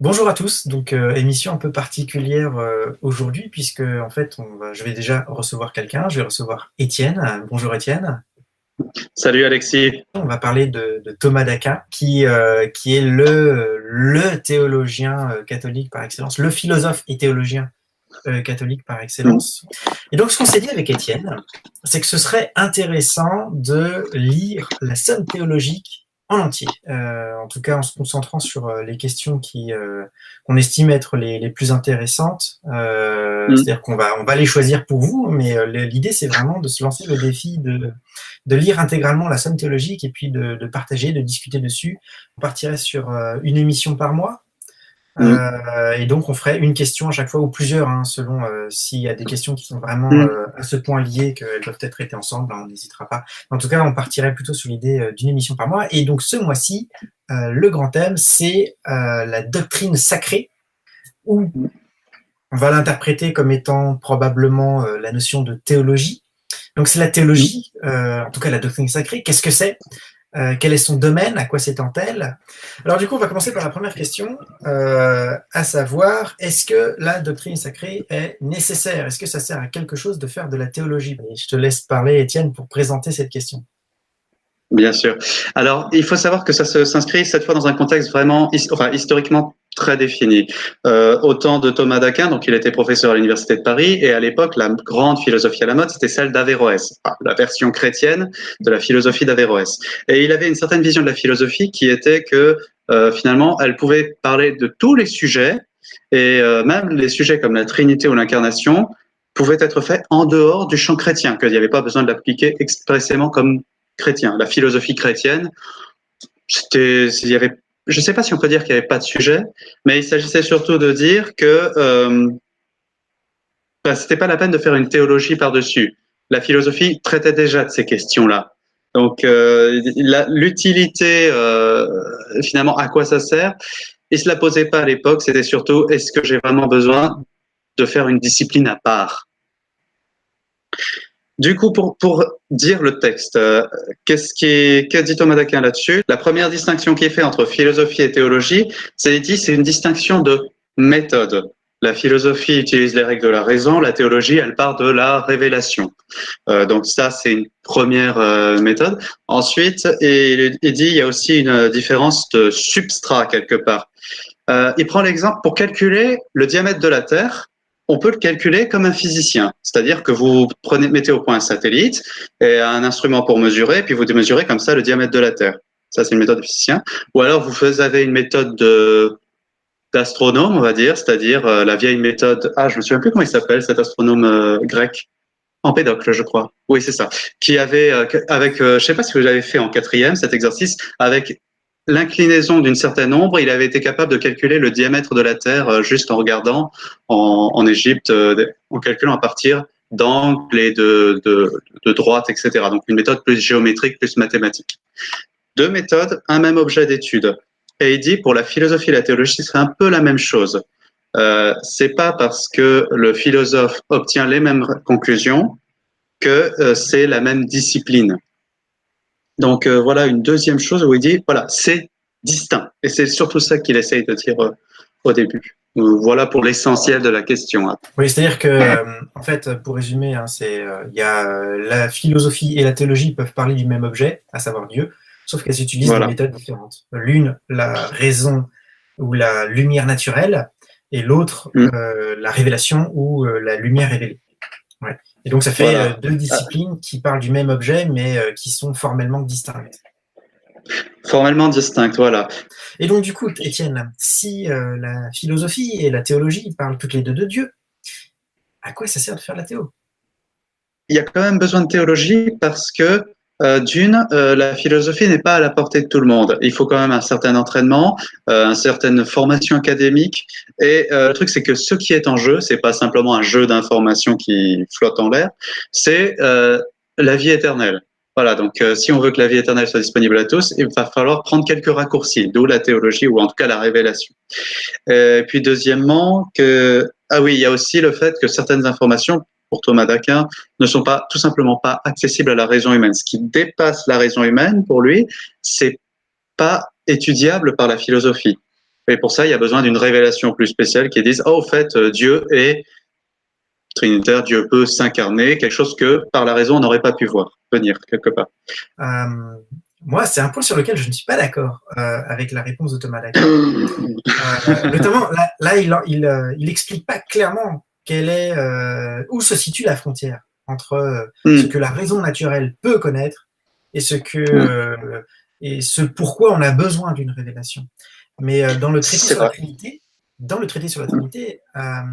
Bonjour à tous, donc émission un peu particulière aujourd'hui puisque en fait je vais déjà recevoir quelqu'un, je vais recevoir Étienne. Bonjour Étienne. Salut Alexis. On va parler de Thomas d'Aquin qui est le théologien catholique par excellence, le philosophe et théologien catholique par Mm. excellence. Et donc ce qu'on s'est dit avec Étienne, c'est que ce serait intéressant de lire la somme théologique en entier, en tout cas en se concentrant sur les questions qu'on estime être les plus intéressantes. Mm. C'est-à-dire qu'on va les choisir pour vous, mais l'idée c'est vraiment de se lancer le défi de lire intégralement la somme théologique et puis de partager, de discuter dessus. On partirait sur une émission par mois. Mm. Et donc, on ferait une question à chaque fois ou plusieurs, hein, selon s'il y a des questions qui sont vraiment Mm. à ce point liées qu'elles doivent être traitées ensemble, ben, on n'hésitera pas. En tout cas, on partirait plutôt sur l'idée d'une émission par mois. Et donc, ce mois-ci, le grand thème, c'est la doctrine sacrée, où on va l'interpréter comme étant probablement la notion de théologie. Donc, c'est la Mm. théologie, en tout cas la doctrine sacrée. Qu'est-ce que c'est? Quel est son domaine? À quoi s'étend-elle? Alors du coup, on va commencer par la première question, à savoir, est-ce que la doctrine sacrée est nécessaire? Est-ce que ça sert à quelque chose de faire de la théologie? Et je te laisse parler, Étienne, pour présenter cette question. Bien sûr. Alors, il faut savoir que s'inscrit cette fois dans un contexte vraiment, historiquement très défini. Au temps de Thomas d'Aquin, donc il était professeur à l'université de Paris, et à l'époque, la grande philosophie à la mode, c'était celle d'Averroès, la version chrétienne de la philosophie d'Averroès. Et il avait une certaine vision de la philosophie qui était que finalement, elle pouvait parler de tous les sujets, et même les sujets comme la Trinité ou l'incarnation pouvaient être faits en dehors du champ chrétien, qu'il n'y avait pas besoin de l'appliquer expressément comme chrétien. La philosophie chrétienne, il y avait, je ne sais pas si on peut dire qu'il n'y avait pas de sujet, mais il s'agissait surtout de dire que c'était pas la peine de faire une théologie par-dessus. La philosophie traitait déjà de ces questions-là. Donc l'utilité, finalement, à quoi ça sert, il se la posait pas à l'époque. C'était surtout, est-ce que j'ai vraiment besoin de faire une discipline à part? Du coup, pour dire le texte, que dit Thomas d'Aquin là-dessus? La première distinction qui est faite entre philosophie et théologie, c'est une distinction de méthode. La philosophie utilise les règles de la raison, la théologie, elle part de la révélation. Donc ça, c'est une première méthode. Ensuite, il dit il y a aussi une différence de substrat quelque part. Il prend l'exemple pour calculer le diamètre de la Terre. On peut le calculer comme un physicien, c'est-à-dire que vous mettez au point un satellite et un instrument pour mesurer, puis vous mesurez comme ça le diamètre de la Terre. Ça, c'est une méthode de physicien. Ou alors, vous avez une méthode d'astronome, on va dire, c'est-à-dire la vieille méthode. Ah, je me souviens plus comment il s'appelle, cet astronome grec. Empédocle, je crois. Oui, c'est ça. Qui avait, je sais pas si vous l'avez fait en quatrième, cet exercice, avec l'inclinaison d'une certaine ombre, il avait été capable de calculer le diamètre de la Terre juste en regardant en Égypte, en calculant à partir d'angles et de droites, etc. Donc une méthode plus géométrique, plus mathématique. Deux méthodes, un même objet d'étude. Et il dit pour la philosophie et la théologie, c'est un peu la même chose. C'est pas parce que le philosophe obtient les mêmes conclusions que c'est la même discipline. Donc voilà une deuxième chose où il dit voilà c'est distinct et c'est surtout ça qu'il essaye de dire au début. Voilà pour l'essentiel de la question. Oui, c'est-à-dire que, en fait, pour résumer, hein, il y a la philosophie et la théologie peuvent parler du même objet, à savoir Dieu, sauf qu'elles utilisent des Voilà. méthodes différentes. L'une, la raison ou la lumière naturelle, et l'autre, Mm. la révélation ou la lumière révélée. Ouais. Et donc ça fait Voilà. deux disciplines qui parlent du même objet, mais qui sont formellement distinctes. Formellement distincte, voilà. Et donc du coup, Étienne, si la philosophie et la théologie parlent toutes les deux de Dieu, à quoi ça sert de faire la théo? Il y a quand même besoin de théologie parce que la philosophie n'est pas à la portée de tout le monde. Il faut quand même un certain entraînement, une certaine formation académique. Et le truc, c'est que ce qui est en jeu, c'est pas simplement un jeu d'informations qui flotte en l'air, c'est la vie éternelle. Voilà, donc si on veut que la vie éternelle soit disponible à tous, il va falloir prendre quelques raccourcis, d'où la théologie ou en tout cas la révélation. Et puis deuxièmement, ah oui, il y a aussi le fait que certaines informations pour Thomas d'Aquin ne sont pas tout simplement pas accessibles à la raison humaine. Ce qui dépasse la raison humaine pour lui, c'est pas étudiable par la philosophie. Et pour ça, il y a besoin d'une révélation plus spéciale qui dise, oh, au fait, Dieu est trinitaire, Dieu peut s'incarner, quelque chose que par la raison on n'aurait pas pu voir venir quelque part. Moi, c'est un point sur lequel je ne suis pas d'accord avec la réponse de Thomas d'Aquin. Notamment, là il explique pas clairement où se situe la frontière entre ce que la raison naturelle peut connaître et ce pourquoi on a besoin d'une révélation. Mais dans le traité sur la Trinité,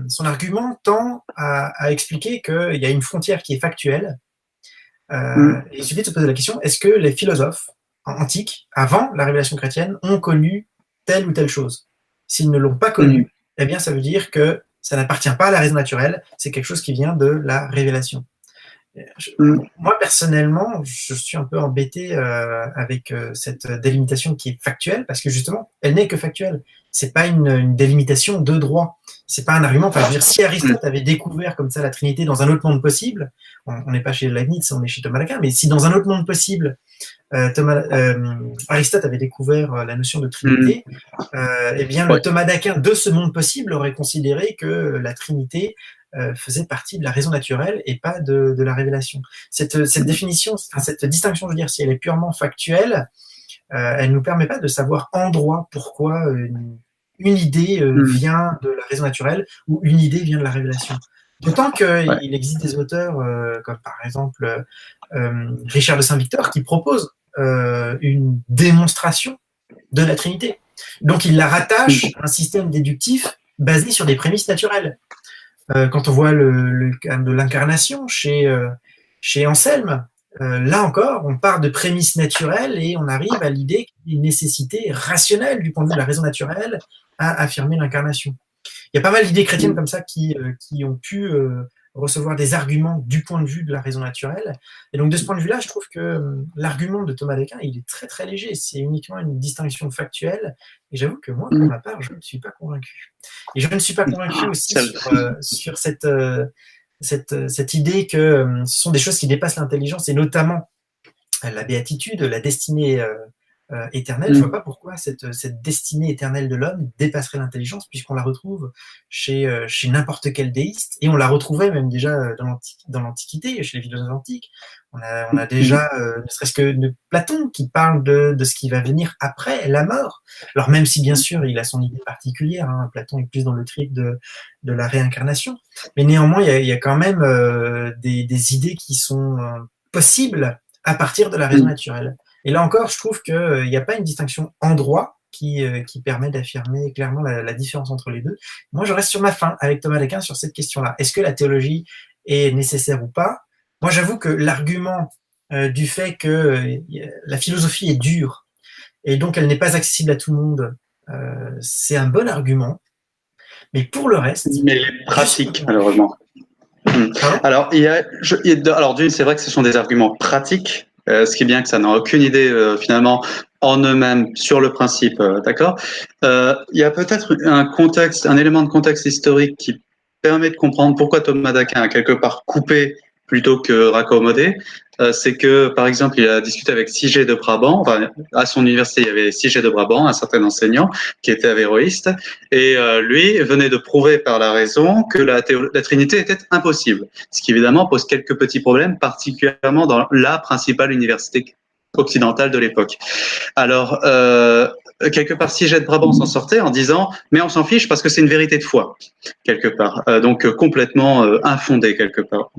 son argument tend à expliquer qu'il y a une frontière qui est factuelle. Et il suffit de se poser la question, est-ce que les philosophes antiques, avant la révélation chrétienne, ont connu telle ou telle chose? S'ils ne l'ont pas connu, eh bien ça veut dire que ça n'appartient pas à la raison naturelle, c'est quelque chose qui vient de la révélation. Moi, personnellement, je suis un peu embêté avec cette délimitation qui est factuelle, parce que justement, elle n'est que factuelle. C'est pas une délimitation de droit. C'est pas un argument. Enfin, je veux dire, si Aristote avait découvert comme ça la Trinité dans un autre monde possible, on n'est pas chez Leibniz, on est chez Thomas d'Aquin, mais si dans un autre monde possible, Aristote avait découvert la notion de Trinité, eh bien, le Thomas d'Aquin de ce monde possible aurait considéré que la Trinité faisait partie de la raison naturelle et pas de la révélation. Cette définition, cette distinction, je veux dire, si elle est purement factuelle, elle ne nous permet pas de savoir en droit pourquoi une idée vient de la raison naturelle ou une idée vient de la révélation. D'autant qu'il existe des auteurs, comme par exemple Richard de Saint-Victor, qui propose une démonstration de la Trinité. Donc il la rattache à un système déductif basé sur des prémices naturelles. Quand on voit le cas de l'incarnation chez Anselme, là encore, on part de prémices naturelles et on arrive à l'idée qu'il y a une nécessité rationnelle du point de vue de la raison naturelle à affirmer l'incarnation. Il y a pas mal d'idées chrétiennes comme ça qui ont pu recevoir des arguments du point de vue de la raison naturelle. Et donc, de ce point de vue-là, je trouve que l'argument de Thomas d'Aquin, il est très, très léger. C'est uniquement une distinction factuelle. Et j'avoue que moi, pour ma part, je ne suis pas convaincu. Et je ne suis pas convaincu aussi sur cette idée que ce sont des choses qui dépassent l'intelligence, et notamment la béatitude, la destinée éternelle. Je ne vois pas pourquoi cette destinée éternelle de l'homme dépasserait l'intelligence, puisqu'on la retrouve chez n'importe quel déiste, et on la retrouvait même déjà dans l'Antiquité, chez les philosophes antiques. On a déjà, ne serait-ce que de Platon, qui parle de ce qui va venir après la mort. Alors même si bien sûr il a son idée particulière, hein, Platon est plus dans le trip de la réincarnation, mais néanmoins il y a quand même des idées qui sont possibles à partir de la raison naturelle. Et là encore, je trouve qu'il n'y a pas une distinction en droit qui permet d'affirmer clairement la différence entre les deux. Moi, je reste sur ma faim avec Thomas d'Aquin sur cette question-là. Est-ce que la théologie est nécessaire ou pas? Moi, j'avoue que l'argument du fait que la philosophie est dure et donc elle n'est pas accessible à tout le monde, c'est un bon argument. Mais pour le reste... Mais elle est pratique, malheureusement. Alors, d'une, c'est vrai que ce sont des arguments pratiques, ce qui est bien que ça n'a aucune idée finalement en eux-mêmes sur le principe, d'accord. Il y a peut-être un élément de contexte historique qui permet de comprendre pourquoi Thomas d'Aquin a quelque part coupé plutôt que raccommodé. C'est que, par exemple, il a discuté avec Sigé de Brabant. Enfin, à son université, il y avait Sigé de Brabant, un certain enseignant qui était avéroïste, et lui venait de prouver par la raison que la Trinité était impossible, ce qui évidemment pose quelques petits problèmes, particulièrement dans la principale université occidentale de l'époque. Alors, quelque part, Sigé de Brabant s'en sortait en disant « mais on s'en fiche parce que c'est une vérité de foi », quelque part. Donc, complètement infondée, quelque part.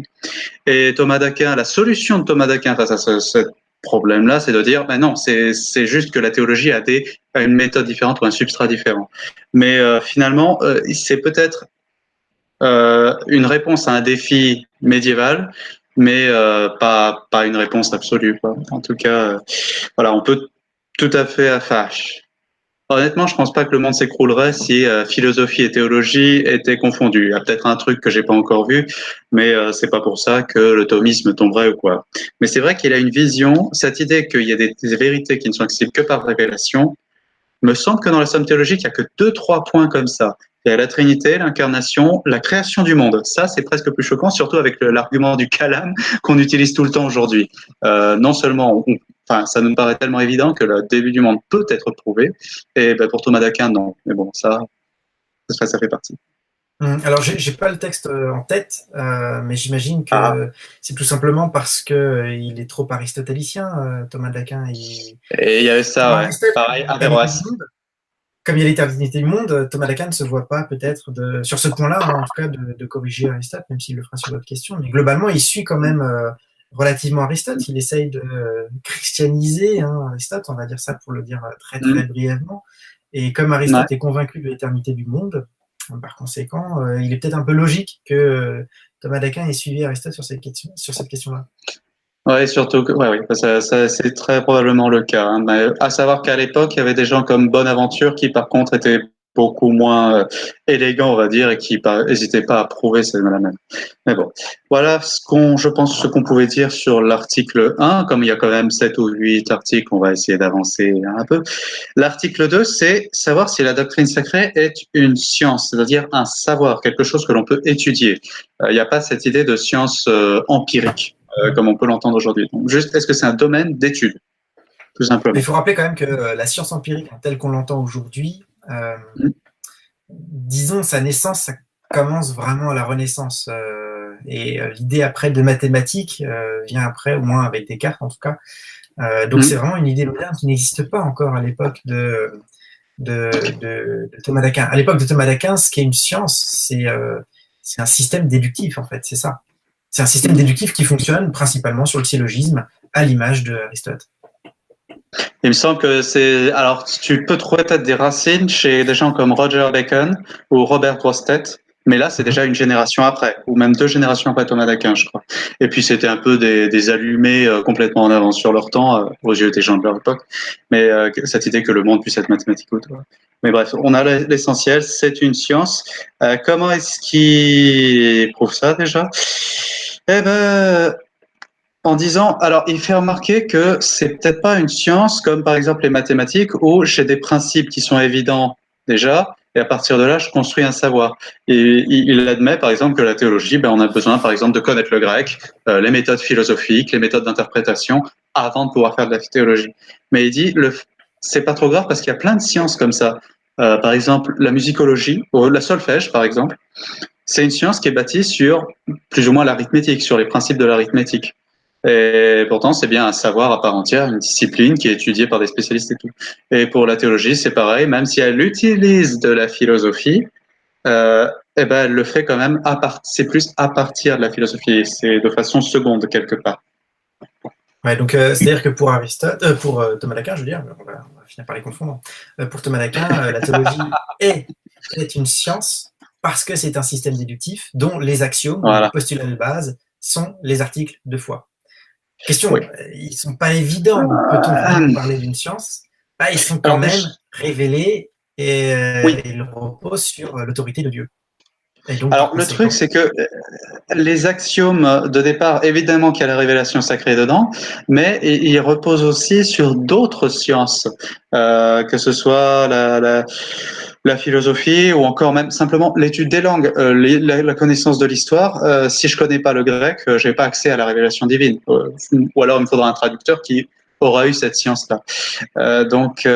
Et Thomas d'Aquin, la solution de Thomas d'Aquin face à ce problème-là, c'est de dire ben non, c'est juste que la théologie a une méthode différente ou un substrat différent. Mais finalement, c'est peut-être une réponse à un défi médiéval, mais pas une réponse absolue, quoi. En tout cas, voilà, on peut tout à fait honnêtement, je pense pas que le monde s'écroulerait si philosophie et théologie étaient confondus. Il y a peut-être un truc que j'ai pas encore vu, mais c'est pas pour ça que le thomisme tomberait ou quoi. Mais c'est vrai qu'il a une vision, cette idée qu'il y a des vérités qui ne sont accessibles que par révélation. Me semble que dans la somme théologique, il y a que 2-3 points comme ça Il y a la Trinité, l'incarnation, la création du monde. Ça, c'est presque plus choquant, surtout avec l'argument du kalam qu'on utilise tout le temps aujourd'hui. Non seulement, enfin, ça nous paraît tellement évident que le début du monde peut être prouvé, et ben, pour Thomas d'Aquin, non. Mais bon, ça fait partie. Alors, j'ai pas le texte en tête, mais j'imagine Ah, que c'est tout simplement parce que il est trop aristotélicien, Thomas d'Aquin. et il y avait ça, Pour ouais. Aristote, Pareil, l'éternité Averroès. du monde, comme il y a l'éternité du monde, Thomas d'Aquin ne se voit pas peut-être sur ce point-là, hein, en tout cas, de corriger Aristote, même s'il le fera sur d'autres questions. Mais globalement, il suit quand même relativement Aristote. Il essaye de christianiser Aristote, on va dire ça pour le dire très très brièvement. Et comme Ouais. Aristote est convaincu de l'éternité du monde, par conséquent, il est peut-être un peu logique que Thomas d'Aquin ait suivi Aristote sur cette question-là. Ouais, surtout que, ouais, oui, c'est très probablement le cas. Hein. Mais à savoir qu'à l'époque, il y avait des gens comme Bonaventure qui, par contre, étaient beaucoup moins élégants, on va dire, et qui n'hésitaient pas à prouver c'est la même. Mais bon, voilà je pense, ce qu'on pouvait dire sur l'article 1. Comme il y a quand même 7 ou 8 articles, on va essayer d'avancer un peu. L'article 2, c'est savoir si la doctrine sacrée est une science, c'est-à-dire un savoir, quelque chose que l'on peut étudier. Il n'y a pas cette idée de science empirique comme on peut l'entendre aujourd'hui. Donc, juste, est-ce que c'est un domaine d'étude, tout Mais il simplement? faut rappeler quand même que la science empirique, telle qu'on l'entend aujourd'hui, Mm. disons, sa naissance, ça commence vraiment à la Renaissance. Et l'idée après de mathématiques vient après, au moins avec Descartes en tout cas. Donc c'est Mm. vraiment une idée moderne qui n'existe pas encore à l'époque de Thomas d'Aquin. À l'époque de Thomas d'Aquin, ce qui est une science, c'est un système déductif en fait, c'est ça. C'est un système déductif qui fonctionne principalement sur le syllogisme, à l'image de Aristote. Il me semble que c'est. Alors, tu peux trouver peut-être des racines chez des gens comme Roger Bacon ou Robert Grosset, mais là, c'est déjà une génération après, ou même 2 générations après Thomas d'Aquin, je crois. Et puis, c'était un peu des allumés complètement en avance sur leur temps, aux yeux des gens de leur époque. Mais cette idée que le monde puisse être mathématique ou tout. Mais bref, on a l'essentiel, c'est une science. Comment est-ce qu'il prouve ça déjà? Eh ben, en disant, alors il fait remarquer que c'est peut-être pas une science comme par exemple les mathématiques où j'ai des principes qui sont évidents déjà et à partir de là je construis un savoir. Et il admet par exemple que la théologie, ben, on a besoin par exemple de connaître le grec, les méthodes philosophiques, les méthodes d'interprétation avant de pouvoir faire de la théologie. Mais il dit c'est pas trop grave parce qu'il y a plein de sciences comme ça. Par exemple la musicologie ou la solfège par exemple, c'est une science qui est bâtie sur plus ou moins l'arithmétique, sur les principes de l'arithmétique. Et pourtant, c'est bien un savoir à part entière, une discipline qui est étudiée par des spécialistes et tout. Et pour la théologie, c'est pareil, même si elle utilise de la philosophie, eh ben, elle le fait quand même c'est plus à partir de la philosophie, c'est de façon seconde quelque part. Ouais, donc c'est-à-dire que pour Aristote, pour Thomas d'Aquin, je veux dire, on va finir par les confondre. Pour Thomas d'Aquin, la théologie est une science parce que c'est un système déductif dont les axiomes, ou les Voilà. postulats de base, sont les articles de foi. Question, Oui. ils sont pas évidents. Peut-on vraiment parler d'une science? Bah, ils sont quand Alors, même révélés et oui. ils reposent sur l'autorité de Dieu. Et donc, par Alors, le truc, conséquent, c'est que les axiomes de départ, évidemment qu'il y a la révélation sacrée dedans, mais il repose aussi sur d'autres sciences, que ce soit la philosophie ou encore même simplement l'étude des langues, la connaissance de l'histoire. Si je connais pas le grec, je n'ai pas accès à la révélation divine. Ou alors il me faudra un traducteur qui aura eu cette science-là. Donc,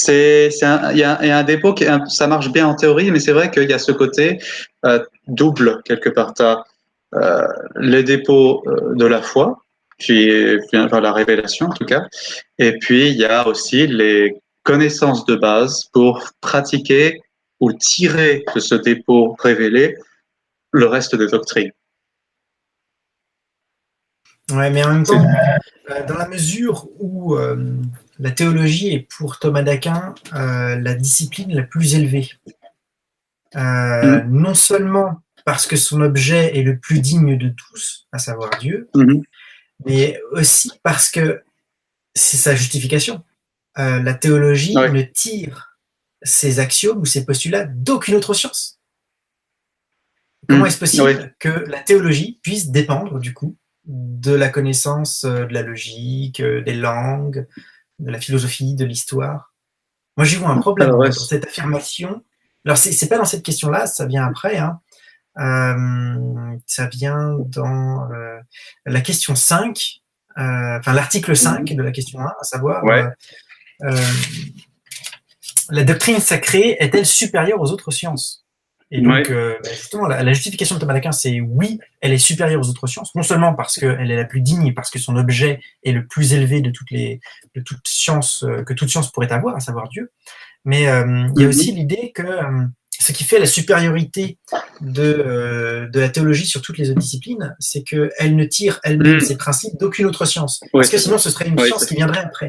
il y a un dépôt ça marche bien en théorie, mais c'est vrai qu'il y a ce côté double quelque part. T'as les dépôts de la foi, qui vient par la révélation en tout cas, et puis il y a aussi les connaissances de base pour pratiquer ou tirer de ce dépôt révélé le reste des doctrines. ouais, mais en même temps, dans la mesure où la théologie est pour Thomas d'Aquin la discipline la plus élevée, Mm non seulement parce que son objet est le plus digne de tous, à savoir Dieu, -hmm. mais aussi parce que c'est sa justification. La théologie Ouais. ne tire ses axiomes ou ses postulats d'aucune autre science. Comment est-ce Oui. possible que la théologie puisse dépendre, du coup, de la connaissance de la logique, des langues, de la philosophie, de l'histoire? Moi, j'y vois un problème, Alors, ouais. moi, dans cette affirmation Alors, c'est pas dans cette question-là, ça vient après. Hein. Ça vient dans la question 5, enfin l'article 5 de la question 1, à savoir Ouais. la doctrine sacrée est-elle supérieure aux autres sciences? Et donc, Ouais. justement, la justification de Thomas d'Aquin, c'est oui, elle est supérieure aux autres sciences, non seulement parce qu'elle est la plus digne et parce que son objet est le plus élevé de toute science, que toute science pourrait avoir, à savoir Dieu, mais il y a aussi l'idée que ce qui fait la supériorité de la théologie sur toutes les autres disciplines, c'est qu'elle ne tire elle-même ses principes d'aucune autre science. Oui, Parce que sinon, ce serait une science qui viendrait après.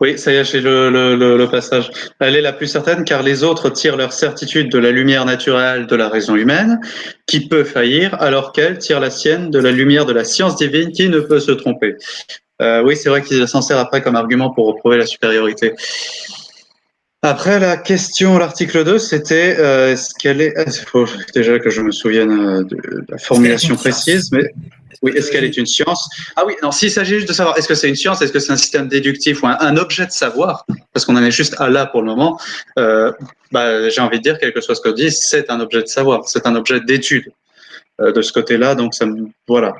Oui, ça y est, j'ai le passage. Elle est la plus certaine car les autres tirent leur certitude de la lumière naturelle de la raison humaine, qui peut faillir, alors qu'elle tire la sienne de la lumière de la science divine qui ne peut se tromper. Oui, c'est vrai qu'il s'en sert après comme argument pour prouver la supériorité. Après, la question, l'article 2, c'était est-ce qu'elle est... Il faut déjà que je me souvienne de la formulation précise, mais oui, est-ce qu'elle est une science? Ah oui, non, s'il s'agit juste de savoir est-ce que c'est une science, est-ce que c'est un système déductif ou un objet de savoir, parce qu'on en est juste à là pour le moment, j'ai envie de dire, quel que soit ce qu'on dit, c'est un objet de savoir, c'est un objet d'étude de ce côté-là. Donc, voilà,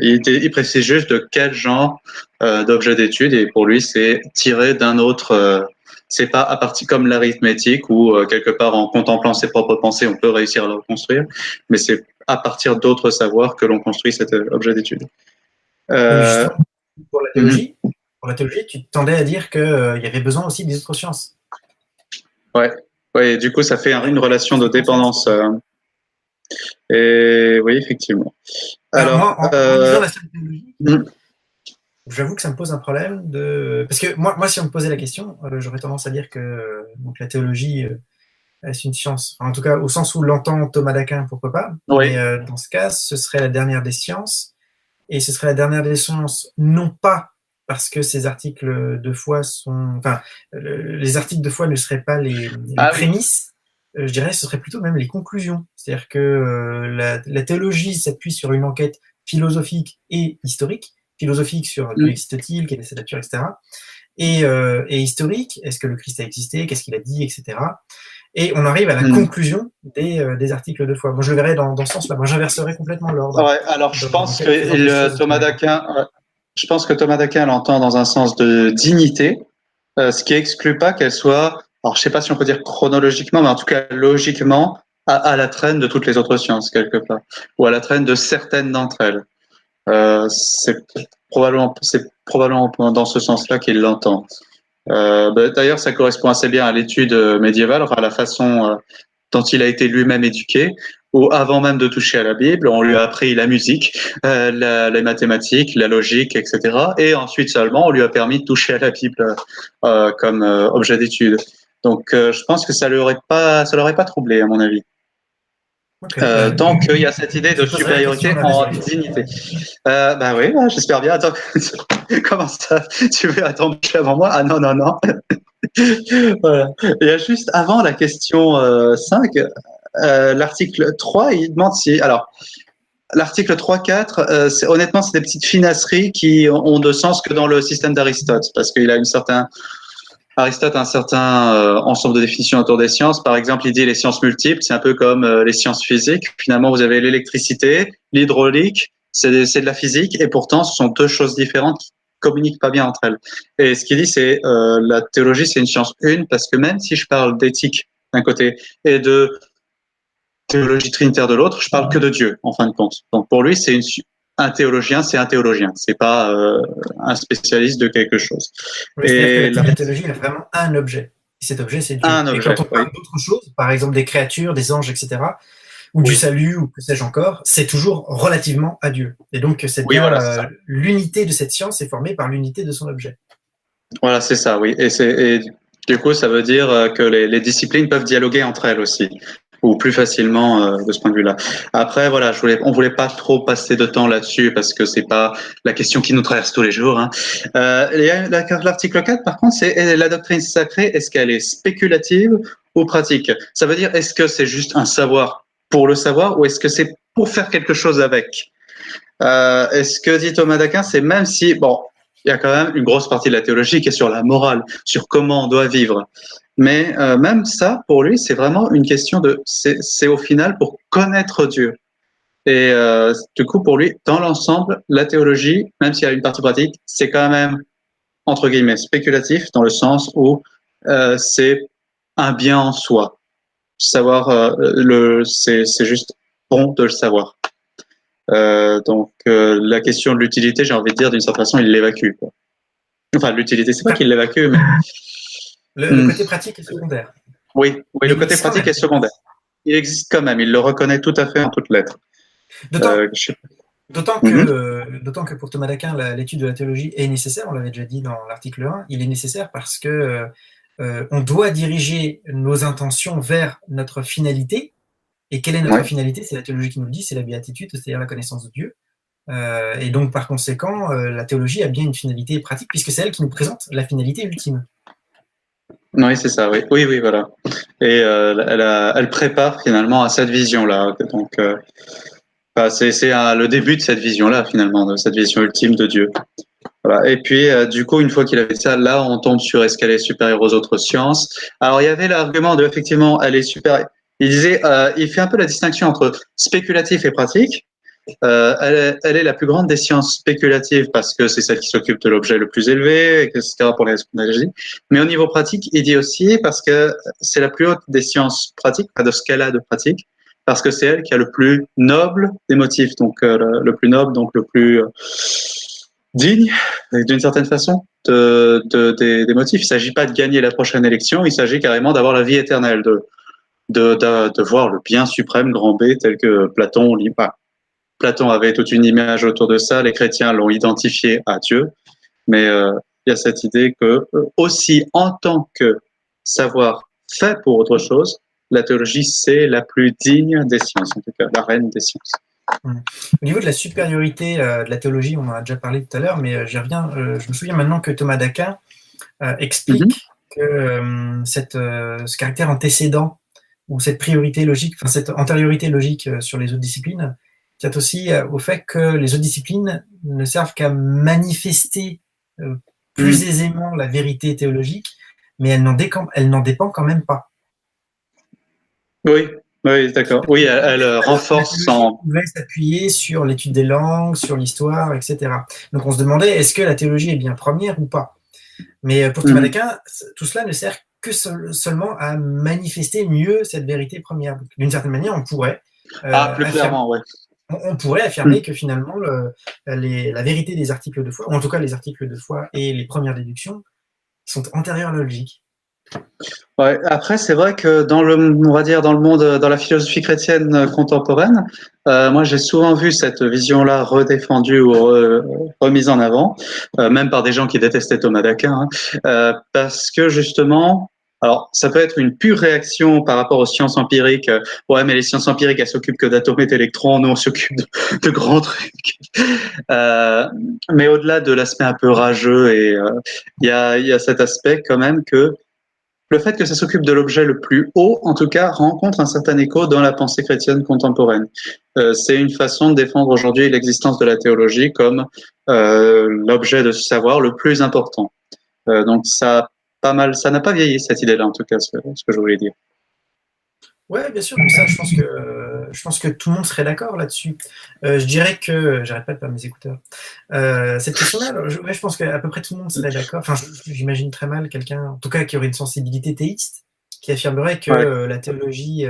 il précise juste de quel genre d'objet d'étude, et pour lui, c'est tiré d'un autre... c'est pas à partir comme l'arithmétique où quelque part en contemplant ses propres pensées on peut réussir à le reconstruire, mais c'est à partir d'autres savoirs que l'on construit cet objet d'étude. Justement, pour la théologie, tu tendais à dire qu'il y avait besoin aussi des autres sciences. Ouais, du coup ça fait une relation de dépendance. Et oui, effectivement. Alors, moi, en lisant la théologie, j'avoue que ça me pose un problème parce que moi, si on me posait la question, j'aurais tendance à dire que donc la théologie est une science, en tout cas au sens où l'entend Thomas d'Aquin, pourquoi pas. oui. Mais dans ce cas, ce serait la dernière des sciences, et ce serait la dernière des sciences non pas parce que ces articles de foi les articles de foi ne seraient pas les prémices. Je dirais ce serait plutôt même les conclusions. C'est-à-dire que la théologie s'appuie sur une enquête philosophique et historique. Philosophique sur qui existe-t-il, quelle est sa nature, etc. Et historique, est-ce que le Christ a existé, qu'est-ce qu'il a dit, etc. Et on arrive à la conclusion des articles de foi. Moi, je le verrais dans ce sens-là. Moi, j'inverserais complètement l'ordre. Ouais, alors je pense que Thomas d'Aquin l'entend dans un sens de dignité, ce qui exclut pas qu'elle soit, alors je sais pas si on peut dire chronologiquement, mais en tout cas logiquement, à la traîne de toutes les autres sciences quelque part, ou à la traîne de certaines d'entre elles. C'est probablement dans ce sens-là qu'il l'entend. D'ailleurs, ça correspond assez bien à l'étude médiévale, à la façon dont il a été lui-même éduqué, où avant même de toucher à la Bible, on lui a appris la musique, les mathématiques, la logique, etc. Et ensuite seulement, on lui a permis de toucher à la Bible comme objet d'étude. Donc, je pense que ça l'aurait pas troublé, à mon avis. Donc, il y a cette idée de supériorité en dignité. Oui, j'espère bien. Attends, comment ça? Tu veux attendre avant moi? Ah non. Voilà. Il y a juste avant la question 5, l'article 3, il demande si... Alors, l'article 3, 4, honnêtement, c'est des petites finasseries qui ont de sens que dans le système d'Aristote, parce qu'il a Aristote a un certain ensemble de définitions autour des sciences. Par exemple, il dit les sciences multiples, c'est un peu comme les sciences physiques. Finalement, vous avez l'électricité, l'hydraulique, c'est de la physique, et pourtant, ce sont deux choses différentes qui communiquent pas bien entre elles. Et ce qu'il dit, c'est la théologie, c'est une science une, parce que même si je parle d'éthique d'un côté et de théologie trinitaire de l'autre, je parle que de Dieu, en fin de compte. Donc pour lui, un théologien, c'est un théologien. C'est pas un spécialiste de quelque chose. Oui, c'est-à-dire que la théologie a vraiment un objet. Et cet objet, c'est Dieu. Et quand on parle d'autres choses, par exemple des créatures, des anges, etc., ou du salut, ou que sais-je encore, c'est toujours relativement à Dieu. Et donc, c'est bien l'unité de cette science est formée par l'unité de son objet. Voilà, c'est ça, oui. Et du coup, ça veut dire que les disciplines peuvent dialoguer entre elles aussi, ou plus facilement de ce point de vue-là. Après, voilà, on voulait pas trop passer de temps là-dessus parce que c'est pas la question qui nous traverse tous les jours. Hein. L'article 4, par contre, c'est la doctrine sacrée. Est-ce qu'elle est spéculative ou pratique? Ça veut dire, est-ce que c'est juste un savoir pour le savoir ou est-ce que c'est pour faire quelque chose avec? Est-ce que dit Thomas d'Aquin, c'est même si, bon, il y a quand même une grosse partie de la théologie qui est sur la morale, sur comment on doit vivre. Mais même ça, pour lui, c'est vraiment une question c'est au final pour connaître Dieu. Et du coup, pour lui, dans l'ensemble, la théologie, même s'il y a une partie pratique, c'est quand même, entre guillemets, spéculatif, dans le sens où c'est un bien en soi. Savoir, c'est juste bon de le savoir. Donc, la question de l'utilité, j'ai envie de dire, d'une certaine façon, il l'évacue, quoi. Enfin, l'utilité, c'est pas qu'il l'évacue, mais... Le côté pratique est secondaire. Oui, le côté pratique est secondaire. Il existe quand même, il le reconnaît tout à fait en toutes lettres. D'autant que pour Thomas d'Aquin, l'étude de la théologie est nécessaire, on l'avait déjà dit dans l'article 1, il est nécessaire parce que on doit diriger nos intentions vers notre finalité. Et quelle est notre finalité? C'est la théologie qui nous le dit, c'est la béatitude, c'est-à-dire la connaissance de Dieu. Et donc, par conséquent, la théologie a bien une finalité pratique, puisque c'est elle qui nous présente la finalité ultime. Oui, c'est ça, oui. Oui, voilà. Et elle prépare finalement à cette vision-là. Donc, c'est le début de cette vision-là, finalement, de cette vision ultime de Dieu. Voilà. Et puis, du coup, une fois qu'il avait ça, là, on tombe sur est-ce qu'elle est supérieure aux autres sciences. Alors, il y avait l'argument de, effectivement, elle est supérieure. Il disait, il fait un peu la distinction entre spéculatif et pratique. Elle est la plus grande des sciences spéculatives parce que c'est celle qui s'occupe de l'objet le plus élevé, etc. pour les énergies. Mais au niveau pratique, il dit aussi parce que c'est la plus haute des sciences pratiques, pas de ce qu'elle a de pratique, parce que c'est elle qui a le plus noble des motifs, donc le plus noble, donc le plus digne, d'une certaine façon, des motifs. Il ne s'agit pas de gagner la prochaine élection, il s'agit carrément d'avoir la vie éternelle, de voir le bien suprême, grand B, tel que Platon lit pas. Platon avait toute une image autour de ça, les chrétiens l'ont identifié à Dieu, mais il y a cette idée que aussi en tant que savoir fait pour autre chose, la théologie c'est la plus digne des sciences, en tout cas la reine des sciences. Au niveau de la supériorité de la théologie, on en a déjà parlé tout à l'heure, mais j'y reviens. Je me souviens maintenant que Thomas d'Aquin explique que ce caractère antécédent ou cette priorité logique, enfin cette antériorité logique sur les autres disciplines, tient aussi au fait que les autres disciplines ne servent qu'à manifester plus aisément la vérité théologique, mais elle n'en dépend quand même pas. Oui, d'accord. Oui, elle renforce son... On pouvait s'appuyer sur l'étude des langues, sur l'histoire, etc. Donc on se demandait, est-ce que la théologie est bien première ou pas? Mais pour Thomas d'Aquin, tout cela ne sert que seulement à manifester mieux cette vérité première. D'une certaine manière, on pourrait... plus clairement, ouais. On pourrait affirmer que finalement, la vérité des articles de foi, ou en tout cas les articles de foi et les premières déductions, sont antérieures à la logique. Ouais, après, c'est vrai que on va dire dans le monde, dans la philosophie chrétienne contemporaine, moi j'ai souvent vu cette vision-là redéfendue ou remise en avant, même par des gens qui détestaient Thomas d'Aquin, parce que justement, alors ça peut être une pure réaction par rapport aux sciences empiriques. Ouais, mais les sciences empiriques, elles s'occupent que d'atomes et d'électrons, nous on s'occupe de grands trucs. Mais au-delà de l'aspect un peu rageux, et il y a cet aspect quand même que le fait que ça s'occupe de l'objet le plus haut, en tout cas, rencontre un certain écho dans la pensée chrétienne contemporaine. C'est une façon de défendre aujourd'hui l'existence de la théologie comme l'objet de savoir le plus important. Donc ça n'a pas vieilli cette idée-là, en tout cas, ce que je voulais dire. Oui, bien sûr, mais ça, je pense que tout le monde serait d'accord là-dessus. Je dirais que, j'arrête pas de perdre mes écouteurs. Cette question-là, je pense qu'à peu près tout le monde serait d'accord. Enfin, j'imagine très mal quelqu'un, en tout cas, qui aurait une sensibilité théiste, qui affirmerait que la théologie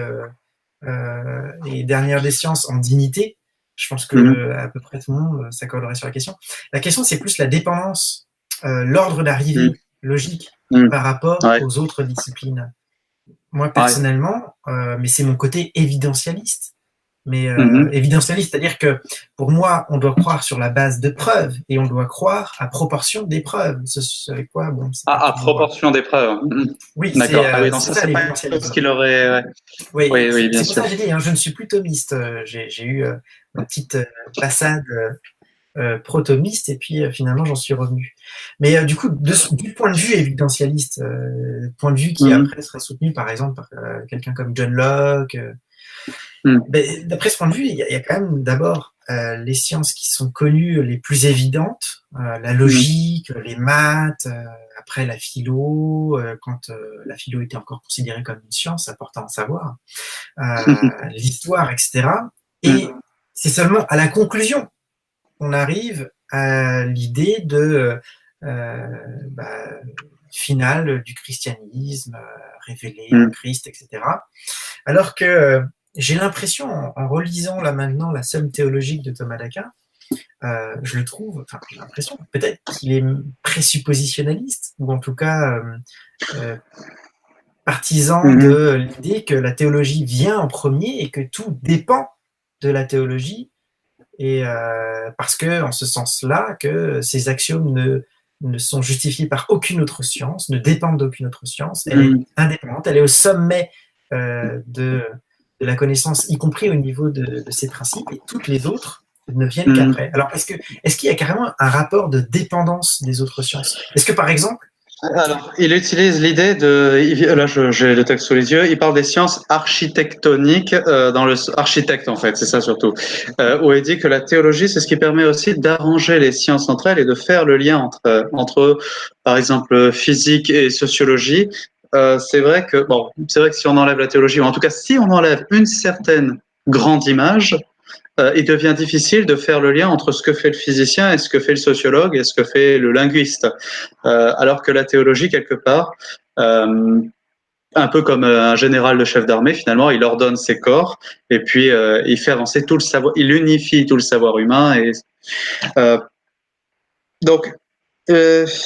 est dernière des sciences en dignité. Je pense que à peu près tout le monde s'accorderait sur la question. La question, c'est plus la dépendance, l'ordre d'arrivée logique par rapport aux autres disciplines. Moi, personnellement, mais c'est mon côté évidentialiste. Mais évidentialiste, c'est-à-dire que pour moi, on doit croire sur la base de preuves et on doit croire à proportion des preuves. Ce avec quoi, bon, à proportion des preuves. Oui, d'accord. Ah oui, donc ça, c'est pas une chose qu'il aurait. Oui, bien sûr. C'est pour ça que j'ai dit, hein, je ne suis plus thomiste. J'ai eu une petite passade pro-thomiste et puis finalement j'en suis revenu. Mais du coup, du point de vue évidentialiste, point de vue qui après serait soutenu par exemple par quelqu'un comme John Locke, d'après ce point de vue, il y a quand même d'abord les sciences qui sont connues les plus évidentes, la logique, les maths, après la philo, quand la philo était encore considérée comme une science important à savoir, l'histoire, etc. Et c'est seulement à la conclusion qu'on arrive à l'idée de finale du christianisme, révélé en Christ, etc. Alors que j'ai l'impression, en relisant là maintenant la Somme théologique de Thomas d'Aquin, je le trouve, enfin j'ai l'impression, peut-être qu'il est présuppositionnaliste, ou en tout cas partisan de l'idée que la théologie vient en premier et que tout dépend de la théologie, et parce que en ce sens-là, que ces axiomes ne sont justifiés par aucune autre science, ne dépendent d'aucune autre science, elle est indépendante, elle est au sommet de la connaissance, y compris au niveau de ses principes, et toutes les autres ne viennent qu'après. Alors, est-ce qu'il y a carrément un rapport de dépendance des autres sciences? Est-ce que, par exemple, alors, il utilise l'idée de, là j'ai le texte sous les yeux, il parle des sciences architectoniques dans le architecte en fait, c'est ça surtout, où il dit que la théologie c'est ce qui permet aussi d'arranger les sciences entre elles et de faire le lien entre par exemple physique et sociologie. C'est vrai que si on enlève la théologie, ou en tout cas si on enlève une certaine grande image, il devient difficile de faire le lien entre ce que fait le physicien et ce que fait le sociologue et ce que fait le linguiste. Alors que la théologie, quelque part, un peu comme un général de chef d'armée, finalement, il ordonne ses corps et puis il fait avancer tout le savoir, il unifie tout le savoir humain. Et, donc,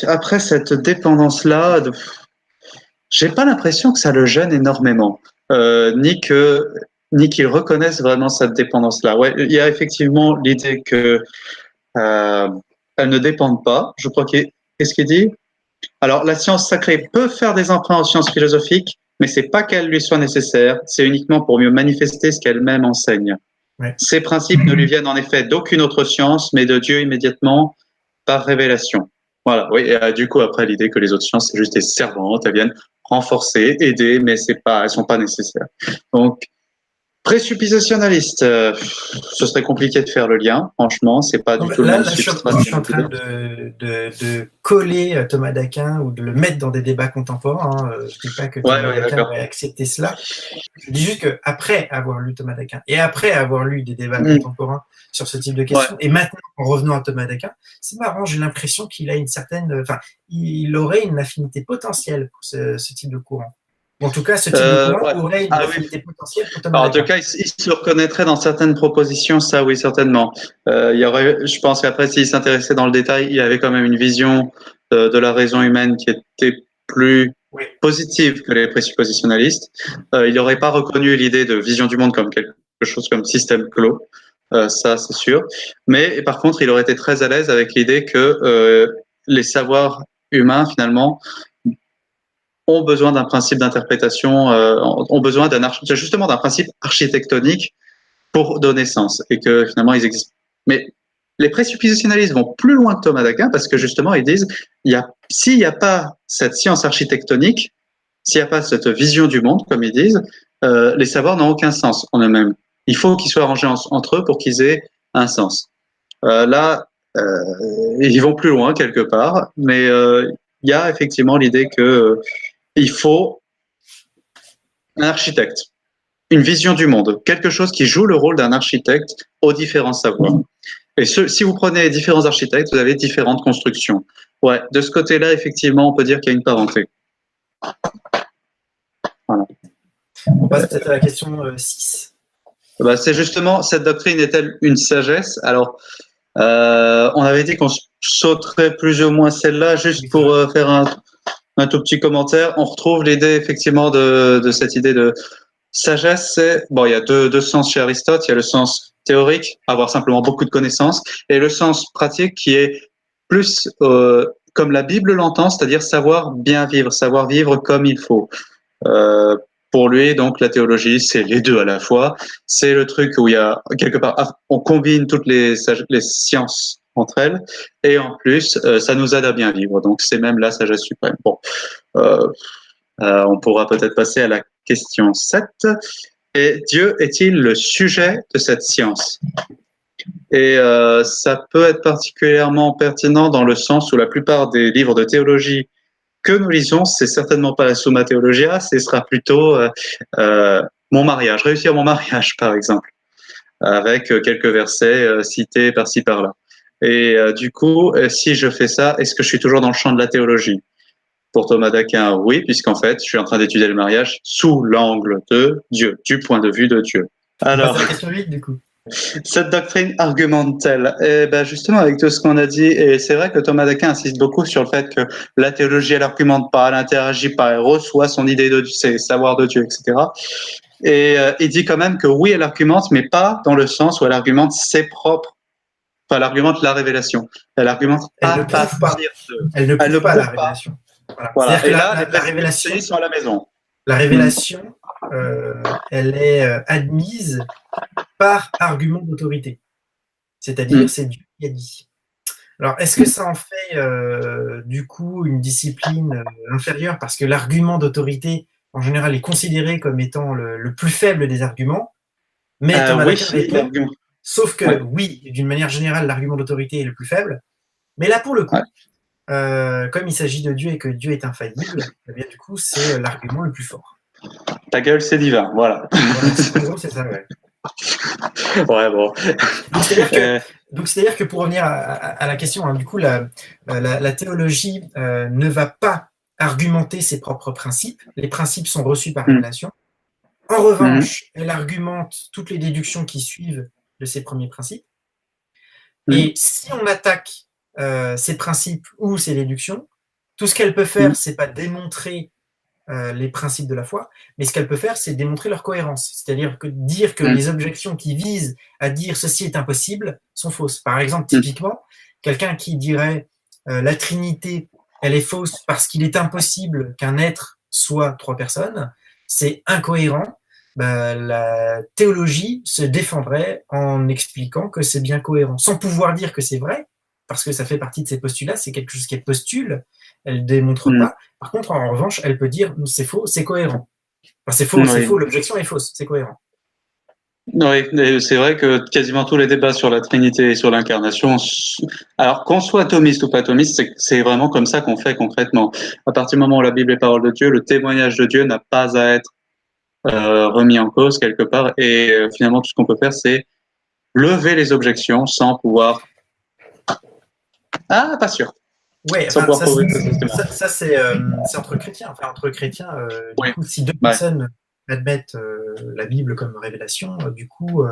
après cette dépendance-là, j'ai pas l'impression que ça le gêne énormément, ni qu'ils reconnaissent vraiment cette dépendance-là. Ouais, il y a effectivement l'idée que elles ne dépendent pas. Je crois qu'est-ce qu'il dit? Alors, la science sacrée peut faire des emprunts aux sciences philosophiques, mais c'est pas qu'elle lui soit nécessaire. C'est uniquement pour mieux manifester ce qu'elle-même enseigne. Ouais. Ces principes ne lui viennent en effet d'aucune autre science, mais de Dieu immédiatement par révélation. Voilà. Oui. Et du coup, après, l'idée que les autres sciences c'est juste des servantes, elles viennent renforcer, aider, mais elles sont pas nécessaires. Donc, présuppositionnaliste, ce serait compliqué de faire le lien. Franchement, c'est pas du tout le même substrat. Je suis en train de coller Thomas d'Aquin ou de le mettre dans des débats contemporains. Je ne dis pas que Thomas d'Aquin aurait accepté cela. Je dis juste qu'après avoir lu Thomas d'Aquin et après avoir lu des débats contemporains sur ce type de questions, et maintenant en revenant à Thomas d'Aquin, c'est marrant, j'ai l'impression qu'il a il aurait une affinité potentielle pour ce type de courant. En tout cas, ce type de courant aurait une affinité potentielle pour Thomas d'Aquin. En tout cas, il se reconnaîtrait dans certaines propositions, ça oui, certainement. Je pense qu'après, s'il s'intéressait dans le détail, il y avait quand même une vision de la raison humaine qui était plus positive que les présuppositionnalistes. Il n'aurait pas reconnu l'idée de vision du monde comme quelque chose comme système clos, ça c'est sûr. Mais par contre, il aurait été très à l'aise avec l'idée que les savoirs humains, finalement, ont besoin d'un principe d'interprétation, ont besoin justement d'un principe architectonique pour donner sens, et que finalement ils existent. Mais les présuppositionnalistes vont plus loin que Thomas d'Aquin parce que justement ils disent s'il n'y a pas cette science architectonique, s'il n'y a pas cette vision du monde, comme ils disent, les savoirs n'ont aucun sens en eux-mêmes. Il faut qu'ils soient arrangés entre eux pour qu'ils aient un sens. Là, ils vont plus loin quelque part, mais il y a effectivement l'idée que il faut un architecte, une vision du monde, quelque chose qui joue le rôle d'un architecte aux différents savoirs. Et si vous prenez différents architectes, vous avez différentes constructions. Ouais, de ce côté-là, effectivement, on peut dire qu'il y a une parenté. Voilà. On passe peut-être à la question 6. C'est justement, cette doctrine est-elle une sagesse? Alors, on avait dit qu'on sauterait plus ou moins celle-là, juste pour faire un tout petit commentaire. On retrouve l'idée effectivement de cette idée de sagesse. Il y a deux sens chez Aristote. Il y a le sens théorique, avoir simplement beaucoup de connaissances, et le sens pratique qui est plus comme la Bible l'entend, c'est-à-dire savoir bien vivre, savoir vivre comme il faut. Pour lui, donc, la théologie, c'est les deux à la fois. C'est le truc où il y a quelque part, on combine toutes les sciences entre elles, et en plus, ça nous aide à bien vivre. Donc, c'est même la sagesse suprême. Bon, on pourra peut-être passer à la question 7. Et Dieu est-il le sujet de cette science? Et ça peut être particulièrement pertinent dans le sens où la plupart des livres de théologie que nous lisons, c'est certainement pas la Summa Theologia, ce sera plutôt mon mariage, réussir mon mariage, par exemple, avec quelques versets cités par-ci par-là. Et du coup, si je fais ça, est-ce que je suis toujours dans le champ de la théologie? Pour Thomas d'Aquin, oui, puisqu'en fait, je suis en train d'étudier le mariage sous l'angle de Dieu, du point de vue de Dieu. Alors, la question 8, du coup. Cette doctrine argumente-t-elle? Eh ben justement, avec tout ce qu'on a dit, et c'est vrai que Thomas d'Aquin insiste beaucoup sur le fait que la théologie, elle argumente pas, elle n'interagit pas, elle reçoit son idée de ses savoirs de Dieu, etc. Et il dit quand même que oui, elle argumente, mais pas dans le sens où elle argumente ses propres, enfin, elle argumente la révélation. Elle argumente Elle à ne prouve pas. partir de. Elle ne prouve pas la prouve pas. révélation. Voilà. Voilà. C'est-à-dire Et que là, la les révélation, sont à la maison. la révélation, elle est admise par argument d'autorité. C'est-à-dire, c'est Dieu qui a dit. Alors, est-ce que ça en fait du coup une discipline inférieure parce que l'argument d'autorité, en général, est considéré comme étant le plus faible des arguments, mais Thomas d'Aquin répond, sauf que oui, d'une manière générale, l'argument d'autorité est le plus faible, mais là, pour le coup, comme il s'agit de Dieu et que Dieu est infaillible, eh bien, du coup, c'est l'argument le plus fort. Ta gueule, c'est divin, voilà. En gros, c'est ça, ouais. Ouais, bon. Donc, c'est-à-dire que pour revenir à la question, hein, du coup, la théologie ne va pas argumenter ses propres principes. Les principes sont reçus par révélation. En revanche, elle argumente toutes les déductions qui suivent de ces premiers principes. Et si on attaque ces principes ou ces déductions, tout ce qu'elle peut faire, c'est pas démontrer les principes de la foi, mais ce qu'elle peut faire, c'est démontrer leur cohérence. C'est-à-dire que dire que les objections qui visent à dire ceci est impossible sont fausses. Par exemple, typiquement, quelqu'un qui dirait la Trinité, elle est fausse parce qu'il est impossible qu'un être soit trois personnes, c'est incohérent. La théologie se défendrait en expliquant que c'est bien cohérent, sans pouvoir dire que c'est vrai, parce que ça fait partie de ses postulats, c'est quelque chose qu'elle postule, elle démontre pas. Par contre, en revanche, elle peut dire c'est faux, c'est cohérent. Enfin, c'est faux, c'est faux, l'objection est fausse, c'est cohérent. Oui, c'est vrai que quasiment tous les débats sur la Trinité et sur l'incarnation, alors qu'on soit thomiste ou pas thomiste, c'est vraiment comme ça qu'on fait concrètement. À partir du moment où la Bible est parole de Dieu, le témoignage de Dieu n'a pas à être remis en cause quelque part, et finalement tout ce qu'on peut faire, c'est lever les objections sans pouvoir. Ah, pas sûr. Ouais, enfin, ça c'est entre chrétiens. Enfin, entre chrétiens, du coup, si deux personnes admettent la Bible comme révélation, du coup,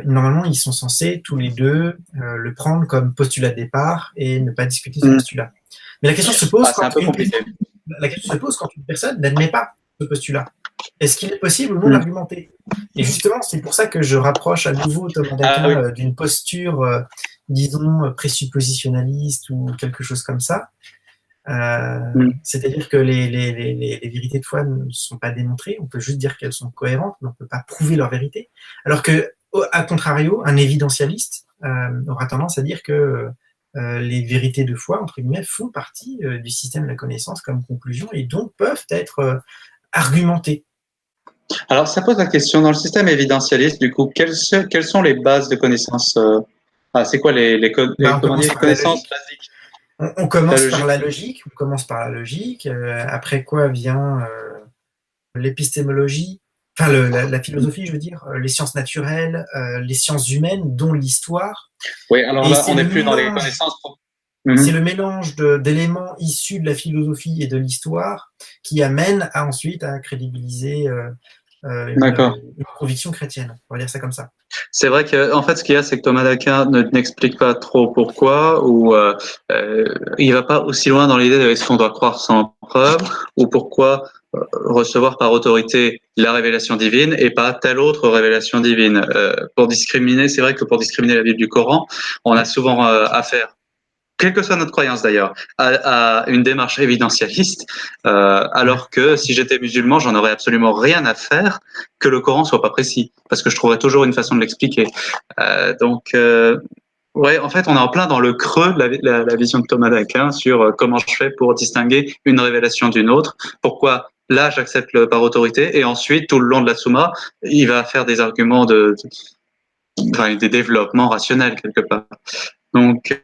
normalement, ils sont censés tous les deux le prendre comme postulat de départ et ne pas discuter ce postulat. Mais la question se pose quand une personne n'admet pas ce postulat. Est-ce qu'il est possible ou non d'argumenter? Et justement, c'est pour ça que je rapproche à nouveau Thomas d'Aquin d'une posture, disons, présuppositionnaliste ou quelque chose comme ça. C'est-à-dire que les vérités de foi ne sont pas démontrées, on peut juste dire qu'elles sont cohérentes, mais on ne peut pas prouver leur vérité. Alors que, à contrario, un évidentialiste aura tendance à dire que les vérités de foi, entre guillemets, font partie du système de la connaissance comme conclusion et donc peuvent être argumentées. Alors, ça pose la question, dans le système évidentialiste, du coup, quelles sont les bases de connaissances c'est quoi les connaissances basiques? On commence par la logique. On commence par la logique. Après quoi vient l'épistémologie, enfin la philosophie, je veux dire, les sciences naturelles, les sciences humaines, dont l'histoire. Oui, alors là, on n'est plus dans les connaissances. C'est le mélange d'éléments issus de la philosophie et de l'histoire qui amène ensuite à crédibiliser une conviction chrétienne. On va dire ça comme ça. C'est vrai que, en fait, ce qu'il y a, c'est que Thomas d'Aquin n'explique pas trop pourquoi, ou il va pas aussi loin dans l'idée de est-ce qu'on doit croire sans preuve, ou pourquoi recevoir par autorité la révélation divine et pas telle autre révélation divine. Pour discriminer, c'est vrai que pour discriminer la Bible du Coran, on a souvent affaire, quelle que soit notre croyance d'ailleurs, à une démarche évidentialiste, alors que si j'étais musulman, j'en aurais absolument rien à faire que le Coran soit pas précis, parce que je trouverais toujours une façon de l'expliquer. Ouais, en fait, on est en plein dans le creux de la vision de Thomas d'Aquin sur comment je fais pour distinguer une révélation d'une autre, pourquoi là j'accepte par autorité, et ensuite tout le long de la Soumma, il va faire des arguments enfin, des développements rationnels quelque part. Donc,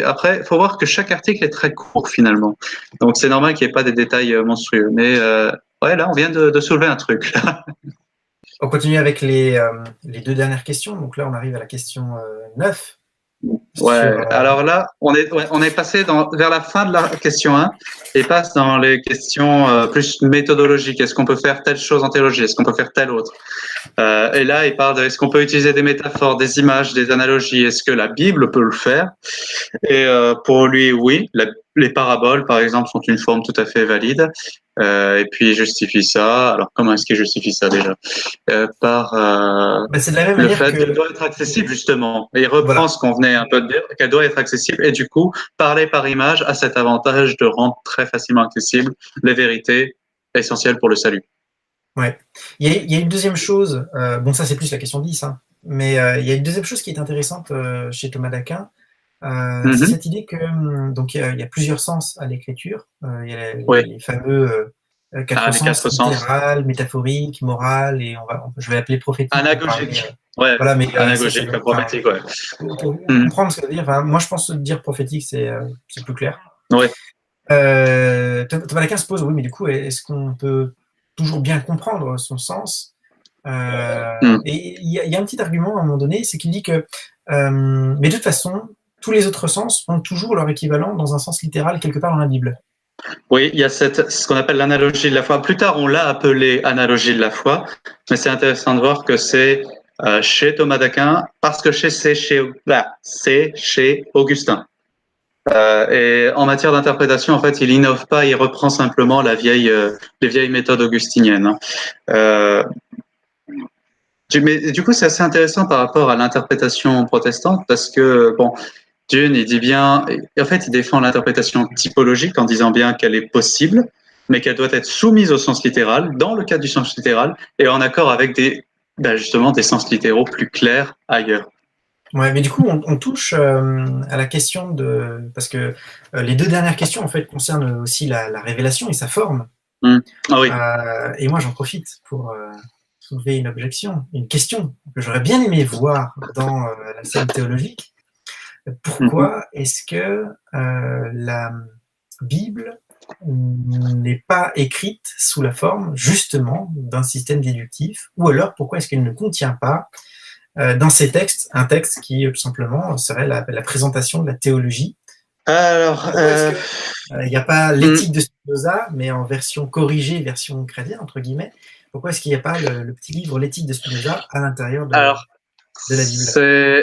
après, faut voir que chaque article est très court finalement. Donc, c'est normal qu'il n'y ait pas des détails monstrueux. Mais ouais, là, on vient de soulever un truc. On continue avec les deux dernières questions. Donc là, on arrive à la question 9. Ouais, alors là, on est passé vers la fin de la question 1 et passe dans les questions plus méthodologiques. Est-ce qu'on peut faire telle chose en théologie? Est-ce qu'on peut faire telle autre? Et là, il parle de est-ce qu'on peut utiliser des métaphores, des images, des analogies? Est-ce que la Bible peut le faire? Et pour lui, oui. Les paraboles, par exemple, sont une forme tout à fait valide. Et puis, il justifie ça. Alors, comment est-ce qu'il justifie ça déjà? Par C'est de la même le manière fait que... qu'elle doit être accessible, justement. Et il reprend Voilà. ce qu'on venait un peu de dire, qu'elle doit être accessible. Et du coup, parler par image a cet avantage de rendre très facilement accessible les vérités essentielles pour le salut. Ouais. Il y a une deuxième chose, bon ça c'est plus la question 10, hein, mais il y a une deuxième chose qui est intéressante chez Thomas d'Aquin, c'est cette idée que donc il y a plusieurs sens à l'écriture. Il y a Oui. les fameux quatre les sens, quatre sens. littéral, métaphorique, moral, et je vais l'appeler prophétique. Anagogique. Ouais. Voilà, mais Anagogique, prophétique, ouais. Pour comprendre ce que ça veut dire, moi je pense que dire prophétique c'est plus clair. Oui. Thomas d'Aquin se pose, oui, mais du coup, est-ce qu'on peut toujours bien comprendre son sens? Et il y a un petit argument à un moment donné, c'est qu'il dit que, mais de toute façon, tous les autres sens ont toujours leur équivalent dans un sens littéral quelque part dans la Bible. Oui, il y a ce qu'on appelle l'analogie de la foi. Plus tard, on l'a appelé analogie de la foi, mais c'est intéressant de voir que c'est chez Thomas d'Aquin, parce que c'est chez Augustin. Et en matière d'interprétation, en fait, il innove pas, il reprend simplement les vieilles méthodes augustiniennes. Mais du coup, c'est assez intéressant par rapport à l'interprétation protestante, parce que bon, Dune, il dit bien, en fait, il défend l'interprétation typologique en disant bien qu'elle est possible, mais qu'elle doit être soumise au sens littéral, dans le cadre du sens littéral, et en accord avec justement des sens littéraux plus clairs ailleurs. Ouais, mais du coup, on touche à la question de... Parce que les deux dernières questions, en fait, concernent aussi la révélation et sa forme. Ah oui. Et moi, j'en profite pour soulever une objection, une question que j'aurais bien aimé voir dans la scène théologique. Pourquoi est-ce que la Bible n'est pas écrite sous la forme, justement, d'un système déductif? Ou alors, pourquoi est-ce qu'elle ne contient pas dans ces textes, un texte qui, tout simplement, serait la présentation de la théologie? Alors, il n'y a pas l'éthique de Spinoza, mais en version corrigée, version chrétienne, entre guillemets. Pourquoi est-ce qu'il n'y a pas le petit livre L'éthique de Spinoza à l'intérieur de la Bible?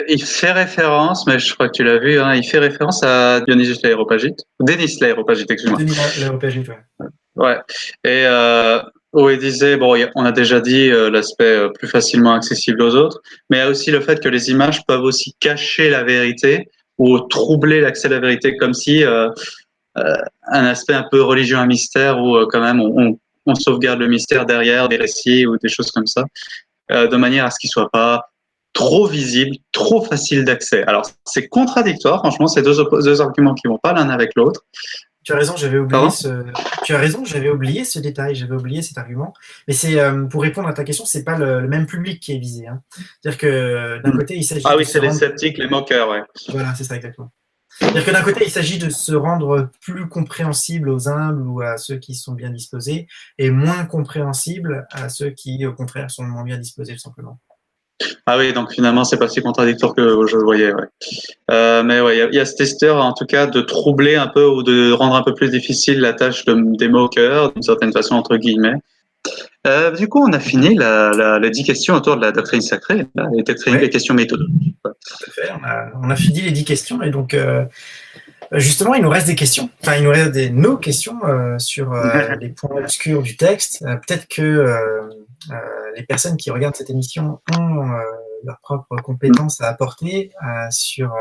Il fait référence, mais je crois que tu l'as vu, hein, il fait référence à Dionysius l'Aréopagite. Denis l'Aréopagite, excuse-moi. Denis l'Aréopagite, ouais. Ouais. Et où il disait, bon, on a déjà dit l'aspect plus facilement accessible aux autres, mais il y a aussi le fait que les images peuvent aussi cacher la vérité ou troubler l'accès à la vérité, comme si un aspect un peu religieux, un mystère, où quand même on sauvegarde le mystère derrière des récits ou des choses comme ça, de manière à ce qu'il soit pas trop visible, trop facile d'accès. Alors, c'est contradictoire, franchement, c'est deux arguments qui vont pas l'un avec l'autre. Tu as raison, j'avais oublié ce détail, j'avais oublié cet argument. Mais c'est pour répondre à ta question, c'est pas le même public qui est visé. Hein. C'est-à-dire que d'un côté, il s'agit. Ah oui, c'est les sceptiques, les moqueurs, ouais. Voilà, c'est ça exactement. C'est-à-dire que d'un côté, il s'agit de se rendre plus compréhensible aux humbles ou à ceux qui sont bien disposés, et moins compréhensible à ceux qui, au contraire, sont moins bien disposés, tout simplement. Ah oui, donc finalement, c'est pas si contradictoire que je le voyais. Ouais. Mais ouais, il y a cette histoire, en tout cas, de troubler un peu ou de rendre un peu plus difficile la tâche des moqueurs, d'une certaine façon, entre guillemets. Du coup, on a fini les 10 questions autour de la doctrine sacrée, les questions méthodologiques. Tout à fait, on a fini les 10 questions, et donc justement, il nous reste des questions. Enfin, il nous reste nos questions sur les points obscurs du texte. Peut-être que les personnes qui regardent cette émission ont leurs propres compétences à apporter sur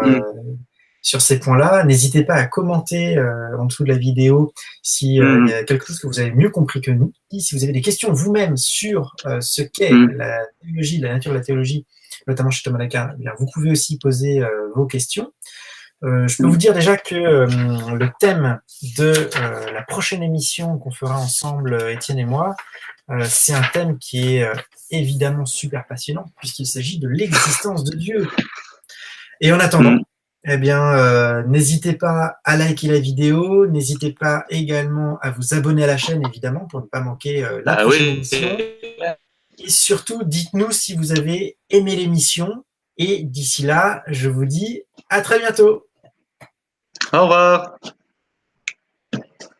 ces points-là. N'hésitez pas à commenter en dessous de la vidéo si il y a quelque chose que vous avez mieux compris que nous. Si vous avez des questions vous-même sur ce qu'est la théologie, la nature de la théologie, notamment chez Thomas d'Aquin, eh bien, vous pouvez aussi poser vos questions. Je peux vous dire déjà que le thème de la prochaine émission qu'on fera ensemble, Étienne et moi, C'est un thème qui est évidemment super passionnant puisqu'il s'agit de l'existence de Dieu. Et en attendant, eh bien, n'hésitez pas à liker la vidéo, n'hésitez pas également à vous abonner à la chaîne, évidemment, pour ne pas manquer la prochaine émission. Et surtout, dites-nous si vous avez aimé l'émission. Et d'ici là, je vous dis à très bientôt. Au revoir.